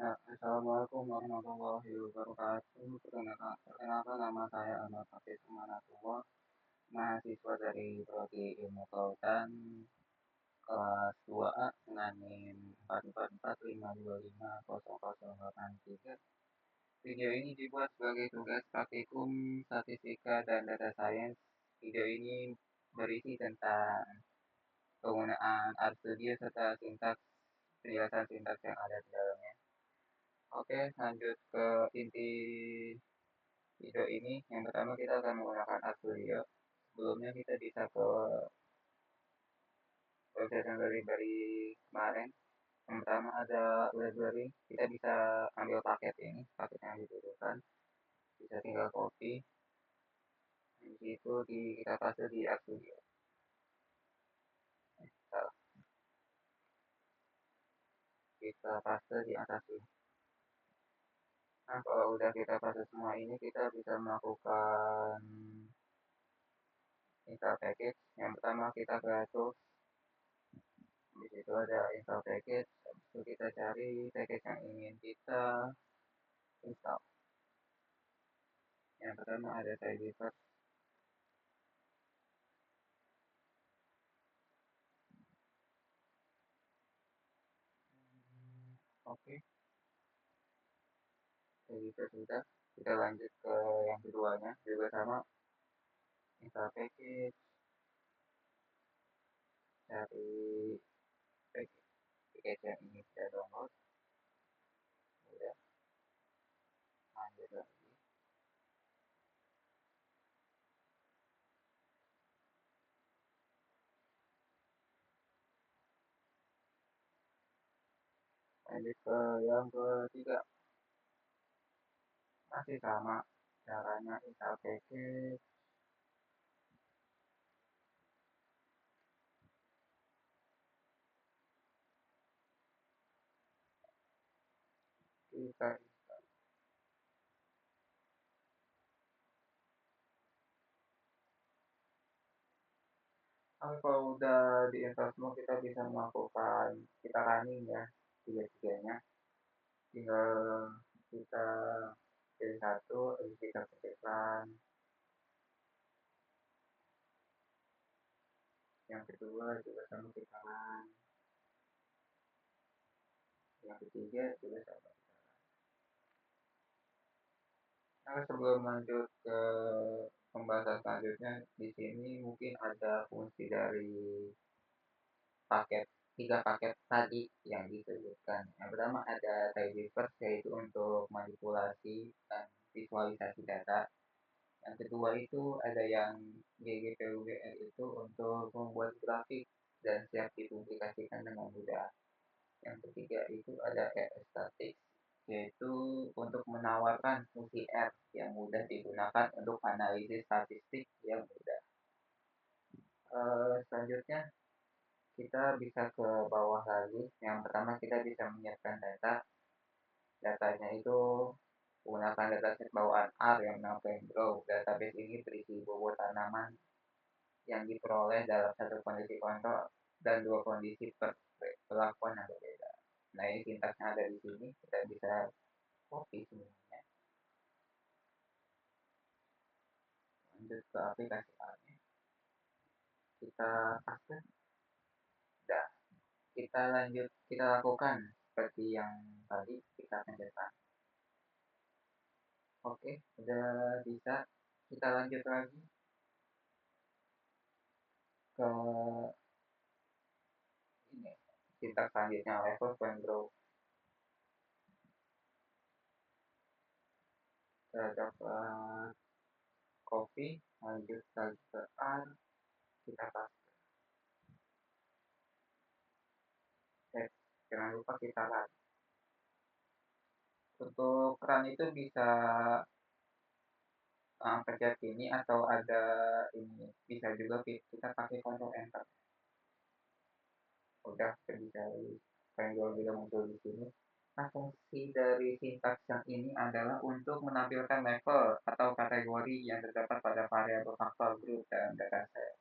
Ya, Assalamualaikum warahmatullahi wabarakatuh. Perkenalkan nama saya Ahmad Hafiz Manatullah, mahasiswa dari Prodi Ilmu Kelautan kelas 2A dengan NIM 444550083. Video ini dibuat sebagai tugas praktikum statistika dan data science. Video ini berisi tentang penggunaan RStudio serta penjelasan sintaks yang ada di dalamnya. Oke, lanjut ke inti video ini. Yang pertama kita akan menggunakan RStudio. Sebelumnya kita bisa ke website yang dari kemarin. Yang pertama ada library. Kita bisa ambil paket ini, paket yang dibutuhkan. Bisa tinggal copy. Di situ kita paste di RStudio. Salah. Kita paste di atas ini. Nah, kalau udah kita paste semua ini, kita bisa melakukan install package. Yang pertama kita ke tools. Di situ ada install package. Habis itu kita cari package yang ingin kita install. Yang pertama ada Tidyverse. Oke, Tidyverse sudah. Kita lanjut ke yang keduanya, juga sama install package, cari package yang ingin kita download. Udah, lanjut lagi. Lanjut ke yang ketiga, masih sama caranya install package. Kita kalau udah diinstal semua kita bisa melakukan kita running ya tiga-tiganya. Tinggal kita pilih satu, habis kita ketikkan yang kedua juga sama kita run, yang ketiga juga sama. Nah, sebelum lanjut ke pembahasan selanjutnya, di sini mungkin ada fungsi dari paket tiga paket tadi yang disebutkan. Yang pertama ada tidyverse yaitu untuk manipulasi dan visualisasi data. Yang kedua itu ada yang GGPUGR itu untuk membuat grafik dan siap dipublikasikan dengan mudah. Yang ketiga itu ada RStatic yaitu untuk menawarkan fungsi R yang mudah digunakan untuk analisis statistik yang mudah. Selanjutnya kita bisa ke bawah lagi. Yang pertama kita bisa menyiapkan data. Datanya itu menggunakan dataset bawaan R yang namanya Grow. Database ini berisi bobot tanaman yang diperoleh dalam satu kondisi kontrol dan dua kondisi perlakuan yang berbeda. Nah, ini sintaksnya ada di sini. Kita bisa copy semuanya. Lanjut ke aplikasi A-nya. Kita paste. Sudah. Kita lakukan seperti yang tadi kita kerjakan. Oke, udah bisa. Kita lanjut lagi ke ini. Sintaks selanjutnya level point grow. Kita dapat copy, lanjut lagi ke R, kita paste. Jangan lupa kita run. Untuk run itu bisa pencet ini atau ada ini bisa juga kita pakai Ctrl Enter. Udah kita bisa triangle juga muncul di sini. Nah, fungsi dari sintaks yang ini adalah untuk menampilkan level atau kategori yang terdapat pada variabel faktor grup dalam dataset.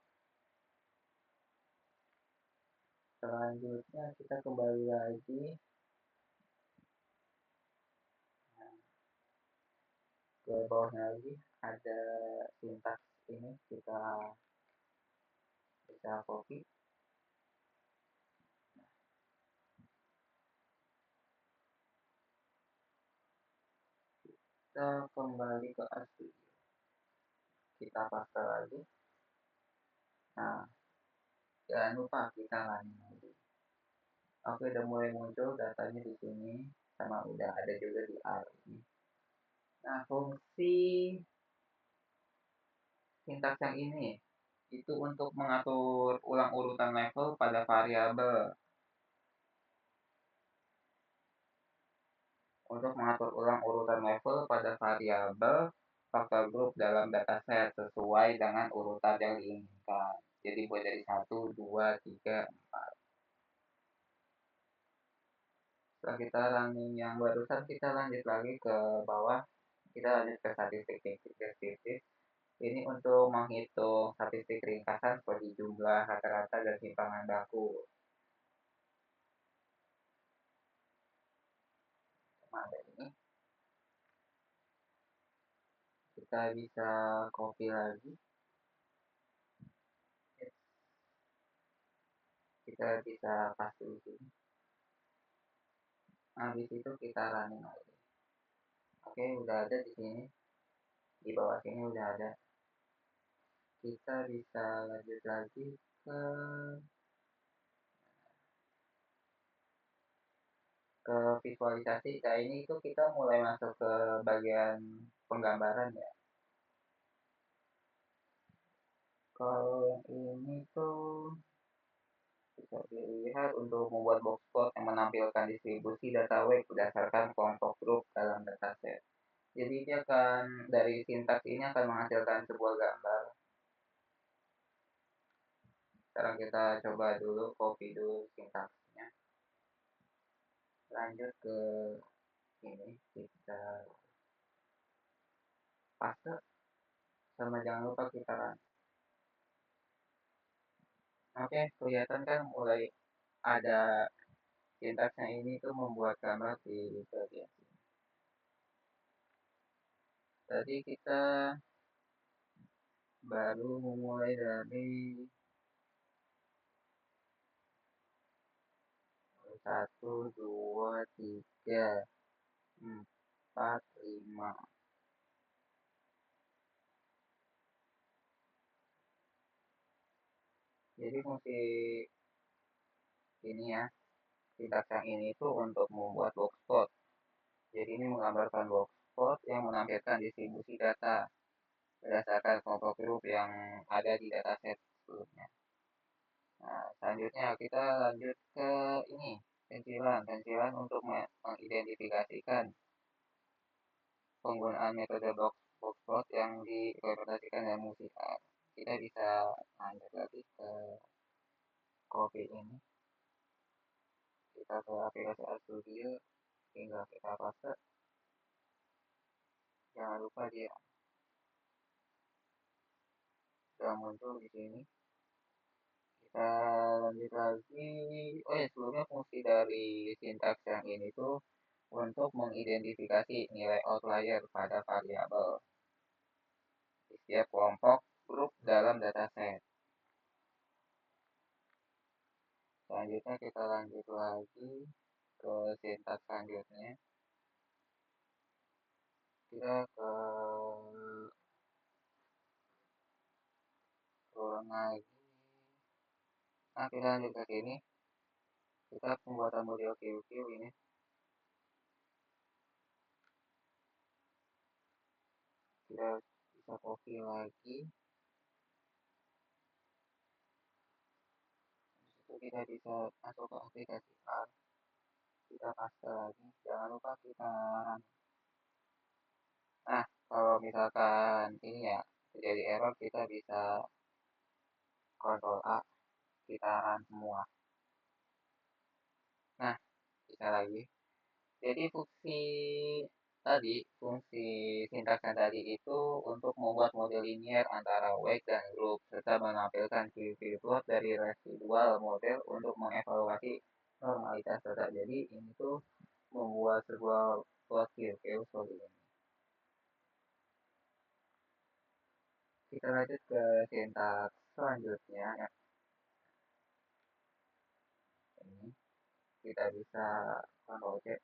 Selanjutnya kita kembali lagi ke bawahnya lagi ada sintaks ini kita bisa copy. Kita kembali ke RStudio, kita paste lagi. Nah, jangan lupa kita running lagi. Oke, udah mulai muncul datanya di sini, sama udah ada juga di R ini. Nah, fungsi sintaks yang ini itu untuk mengatur ulang urutan level pada variabel. Untuk mengatur ulang urutan level pada variabel faktor grup dalam dataset sesuai dengan urutan yang diinginkan. Jadi mulai dari 1, 2, 3, 4. Setelah kita running yang barusan, kita lanjut lagi ke bawah. Kita lanjut ke statistik deskriptif. Ini untuk menghitung statistik ringkasan seperti jumlah, rata-rata, dan simpangan baku. Ada ini. Kita bisa copy lagi. Kita bisa paste di sini. Habis itu kita running lagi. Oke, udah ada di sini. Di bawah sini udah ada. Kita bisa lanjut lagi ke visualisasi. Nah, ini itu kita mulai masuk ke bagian penggambaran ya. Kalau yang ini tuh bisa dilihat untuk membuat box plot yang menampilkan distribusi data weight berdasarkan kelompok grup dalam dataset. Jadi dia akan dari sintaks ini akan menghasilkan sebuah gambar. Sekarang kita coba dulu copy dulu sintaksnya. Lanjut ke ini kita paste sama jangan lupa kita run. Oke, kelihatan kan mulai ada sintaksnya ini tuh membuat gambar di bagian sini. Tadi kita baru memulai dari 1, 2, 3, 4, 5. Jadi fungsi ini ya, sintaks yang ini tuh untuk membuat box plot. Jadi ini menggambarkan box plot yang menampilkan distribusi data berdasarkan kelompok grup yang ada di dataset sebelumnya. Nah, selanjutnya kita lanjut ke ini, pensilan. Pensilan untuk mengidentifikasikan penggunaan metode box plot yang diimplementasikan dalam musik R. Kita bisa lanjut lagi ke copy ini. Kita ke aplikasi RStudio, tinggal kita paste. Jangan lupa dia sudah muncul di sini. Kita lanjut lagi. Oh ya, sebelumnya fungsi dari sintaks yang ini tuh untuk mengidentifikasi nilai outlier pada variabel di setiap kelompok grup dalam dataset. Selanjutnya kita lanjut lagi ke sintaks selanjutnya. Kita ke ulang lagi. Nah, kita lanjut ke sini. Kita pembuatan model QQ ini. Kita bisa copy lagi. Itu kita bisa masuk ke aplikasi R. Kita paste lagi. Jangan lupa kita. Nah, kalau misalkan ini ya terjadi error, kita bisa Ctrl A, kita run semua. Nah, bisa lagi. Jadi fungsi sintaksnya tadi itu untuk membuat model linear antara weight dan group, serta menampilkan ciri-ciri plot dari residual model untuk mengevaluasi normalitas data. Jadi ini tuh membuat sebuah plot QQ seperti ini. Kita lanjut ke sintaks selanjutnya ya. Ini kita bisa Ctrl C,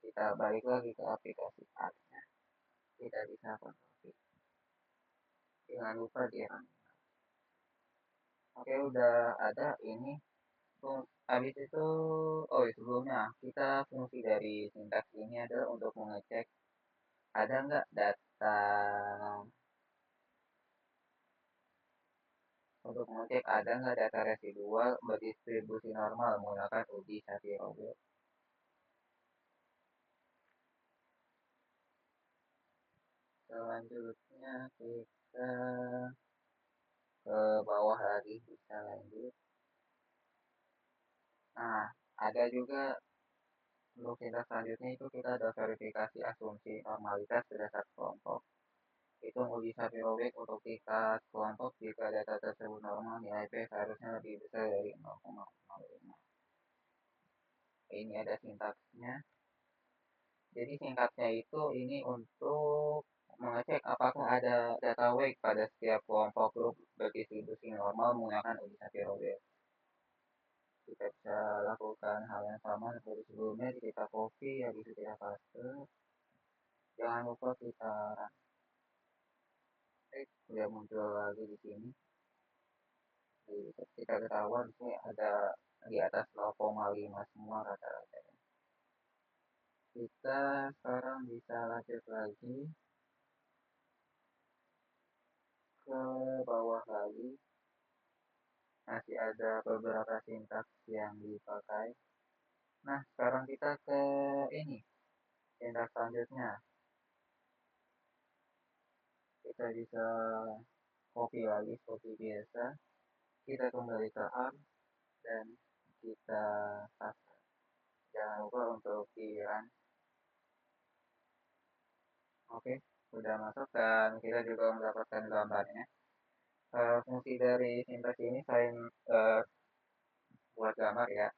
kita balik lagi ke aplikasi Arc-nya, kita bisa Ctrl V. Jangan lupa di run. Oke, udah ada ini. Habis itu, oh sebelumnya kita fungsi dari sintaks ini adalah untuk mengecek ada nggak data, untuk mengecek ada nggak data residual berdistribusi normal menggunakan uji Shapiro-Wilk. Selanjutnya kita ke bawah lagi, bisa lanjut. Nah, ada juga untuk tindak selanjutnya itu kita ada verifikasi asumsi normalitas berdasar kelompok. Itu menguji Shapiro-Wilk untuk tingkat kelompok jika data tersebut normal, nilai P seharusnya lebih besar dari 0,05. Ini ada sintaksnya. Jadi singkatnya itu ini untuk mengecek apakah ada data weight pada setiap kelompok grup berdistribusi normal menggunakan uji Shapiro-Wilk. Kita bisa lakukan hal yang sama seperti sebelumnya, kita copy, habis itu kita paste. Jangan lupa kita run. Udah muncul lagi di sini. Kita ketahuan di sini ada di atas 0,5 semua rata-rata. Kita sekarang bisa lanjut lagi ke bawah lagi. Masih ada beberapa sintaks yang dipakai. Nah, sekarang kita ke ini, sintaks selanjutnya. Kita bisa copy lagi seperti biasa. Kita kembali ke ARM dan kita paste. Jangan lupa untuk di run. Oke, sudah masuk dan kita juga mendapatkan gambarnya. Fungsi dari sintaks ini selain buat gambar ya,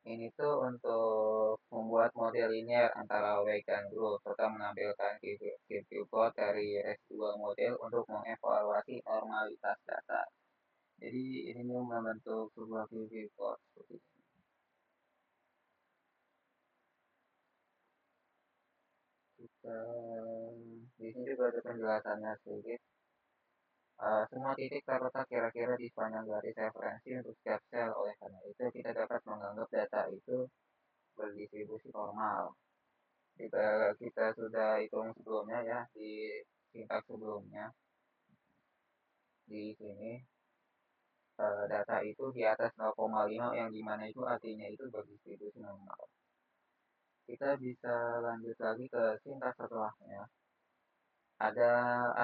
ini tuh untuk membuat model linear antara weight dan growth serta menampilkan QQ plot dari residual model untuk mengevaluasi normalitas data. Jadi ini membentuk sebuah QQ plot seperti ini. Kita di sini juga ada penjelasannya sedikit. Semua titik terletak kira-kira di sepanjang garis referensi untuk setiap sel. Oleh karena itu, kita dapat menganggap data itu berdistribusi normal. Jika kita sudah hitung sebelumnya ya, di singkat sebelumnya, di sini data itu di atas 0,5 yang dimana itu artinya itu berdistribusi normal. Kita bisa lanjut lagi ke sintaks setelahnya. Ada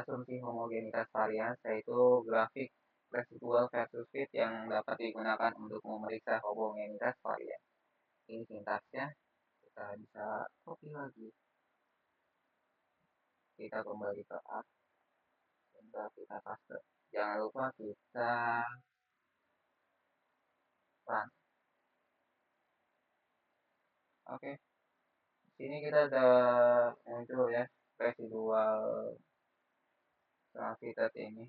asumsi homogenitas varian, yaitu grafik residual versus fit yang dapat digunakan untuk memeriksa homogenitas varian. Ini sintaksnya, kita bisa copy lagi. Kita kembali ke app, kita paste. Jangan lupa kita run. Oke, sini kita ada muncul ya residual habitat ini.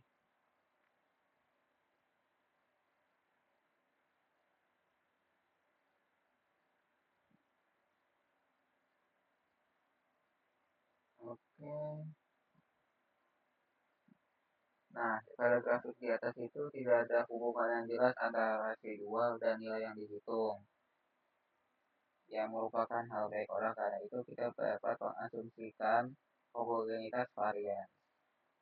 Oke. Nah, pada grafik di atas itu tidak ada hubungan yang jelas antara residual dan nilai yang dihitung, yang merupakan hal baik orang. Karena itu kita dapat mengasumsikan homogenitas varian.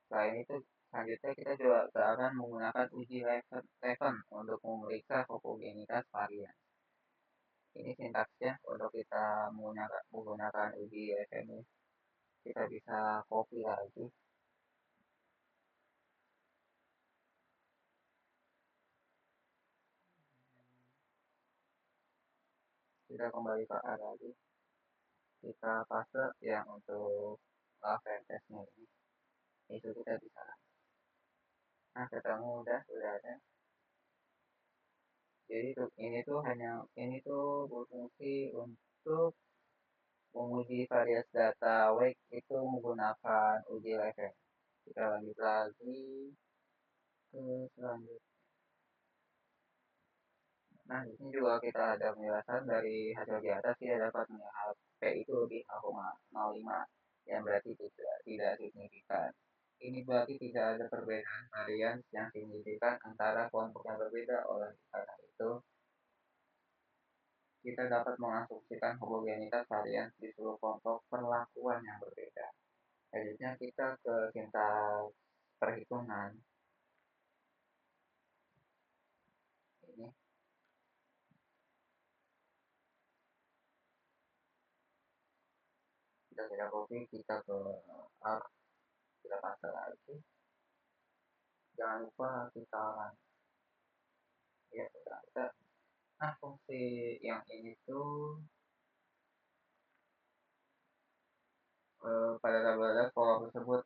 Selain itu, selanjutnya kita juga akan menggunakan uji Leven untuk memeriksa homogenitas varian. Ini sintaksnya untuk kita menggunakan uji Leven ini. Kita bisa copy lagi. Kita kembali ke A lagi. Kita paste yang untuk testnya ini. Itu kita bisa. Nah, ketemu sudah ada. Jadi ini tuh berfungsi untuk menguji variasi data wake itu menggunakan uji referensi. Kita lanjut lagi ke selanjutnya. Nah, di sini juga kita ada penjelasan dari hasil di atas kita dapat melihat P itu lebih 0,05 yang berarti tidak signifikan. Ini berarti tidak ada perbedaan varian yang signifikan antara kelompok yang berbeda. Oleh karena itu, kita dapat mengasumsikan homogenitas varian di seluruh kelompok perlakuan yang berbeda. Selanjutnya kita ke sintaks perhitungan. Ini kita tidak copy, kita ke R, kita paste lagi. Jangan lupa kita ya kita fungsi yang ini tuh pada tabel pola tersebut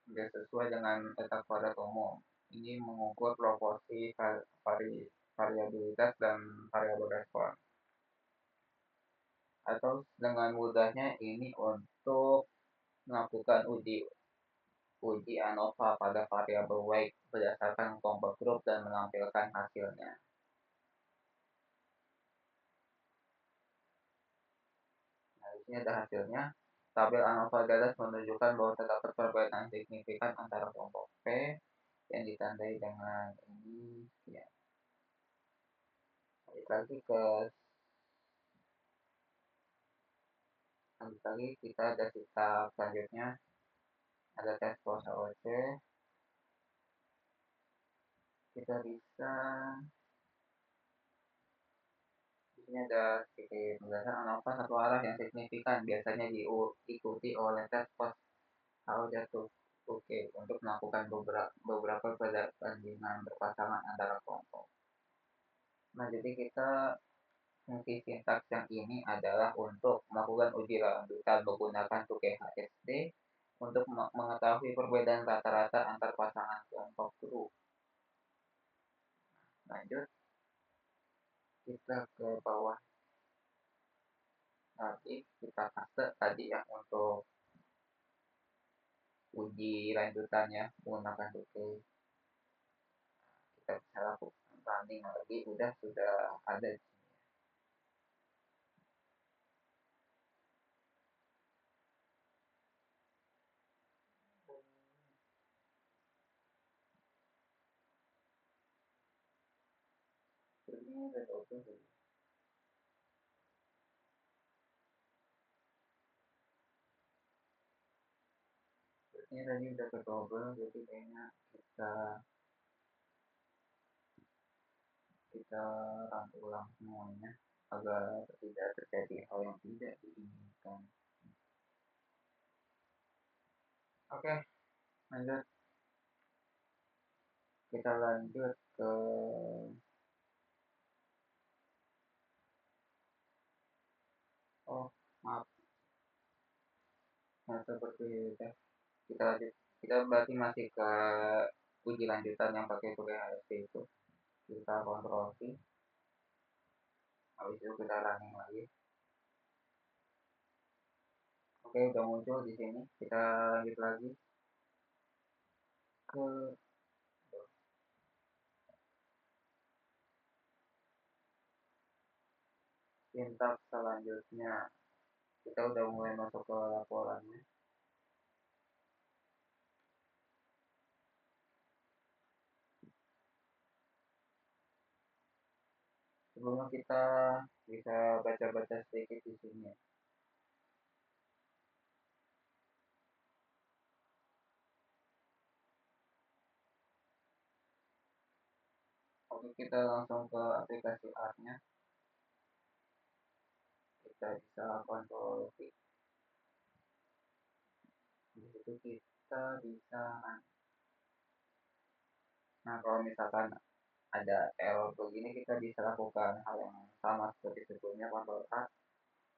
tidak sesuai dengan letak kuadrat umum. Ini mengukur proporsi variabilitas dan variabel respon. Atau dengan mudahnya ini untuk melakukan uji ANOVA pada variabel weight berdasarkan kelompok grup dan menampilkan hasilnya. Nah, di sini ada hasilnya. Tabel ANOVA di atas menunjukkan bahwa terdapat perbedaan signifikan antara kelompok P yang ditandai dengan ini ya. Lanjut lagi kita ada sisa selanjutnya, ada tes post AOC. Kita bisa di sini ada sedikit penjelasan ANOVA satu arah yang signifikan biasanya diikuti oleh tes post AOC Oke, untuk melakukan beberapa perbandingan berpasangan antara kelompok. Nah, jadi kita fungsi sintaks yang ini adalah untuk melakukan uji lanjutan menggunakan 2GHSD untuk mengetahui perbedaan rata-rata antar pasangan kelompok grup. Lanjut, kita ke bawah lagi, kita paste tadi yang untuk uji lanjutannya menggunakan 2G. Kita bisa lakukan running lagi, sudah ada. Ini ada double. Ini tadi udah ke double, jadi kayaknya kita rangkum ulang semuanya agar tidak terjadi hal yang tidak diinginkan. Oke, lanjut. Kita lanjut ke maaf. Nah, seperti itu. Kita lanjut. Kita berarti masih ke uji lanjutan yang pakai HSP itu. Kita kontrol C. Habis itu kita running lagi. Oke, udah muncul di sini. Kita lanjut lagi ke sintaks selanjutnya. Kita udah mulai masuk ke laporannya. Sebelumnya kita bisa baca-baca sedikit di sini. Oke, kita langsung ke aplikasi R-nya. Kita bisa kontrol V. Di situ kita bisa. Nah, kalau misalkan ada error begini, kita bisa lakukan hal yang sama seperti sebelumnya, kontrol A.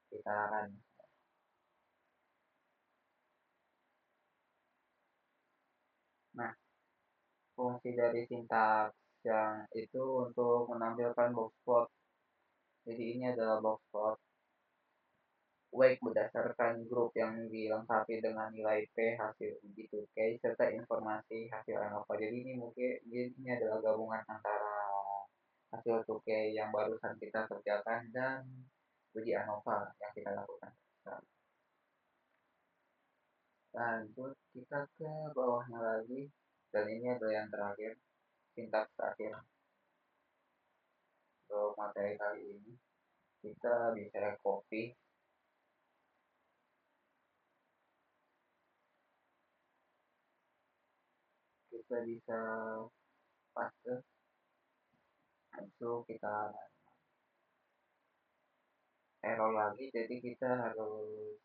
Kita akan. Nah, fungsi dari sintaks yang itu untuk menampilkan box plot. Jadi ini adalah box plot. baik berdasarkan grup yang dilengkapi dengan nilai P hasil uji Tukey serta informasi hasil ANOVA. Jadi ini adalah gabungan antara hasil Tukey yang barusan kita kerjakan dan uji ANOVA yang kita lakukan. Lanjut kita ke bawahnya lagi, dan ini adalah yang terakhir, sintaks akhir untuk materi kali ini. Kita bisa copy, kita bisa paste, langsung kita error lagi, jadi kita harus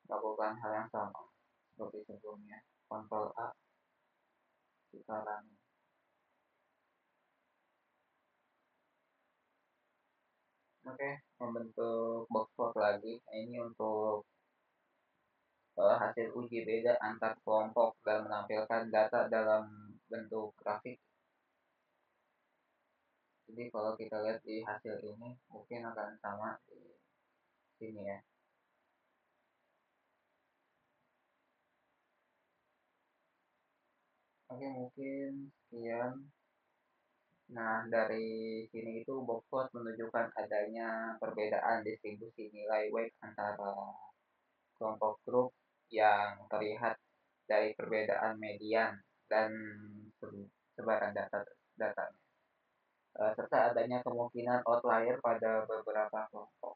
lakukan hal yang sama seperti sebelumnya. Ctrl A, kita run. Oke, membentuk box plot lagi. Nah, ini untuk hasil uji beda antar kelompok dan menampilkan data dalam bentuk grafik. Jadi kalau kita lihat di hasil ini mungkin akan sama di sini ya. Oke, mungkin sekian. Nah, dari sini itu boxplot menunjukkan adanya perbedaan distribusi nilai weight antara kelompok grup yang terlihat dari perbedaan median dan sebaran datanya, serta adanya kemungkinan outlier pada beberapa kelompok.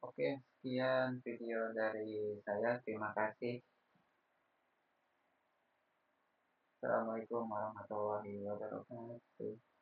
Oke, sekian video dari saya. Terima kasih. Assalamualaikum warahmatullahi wabarakatuh.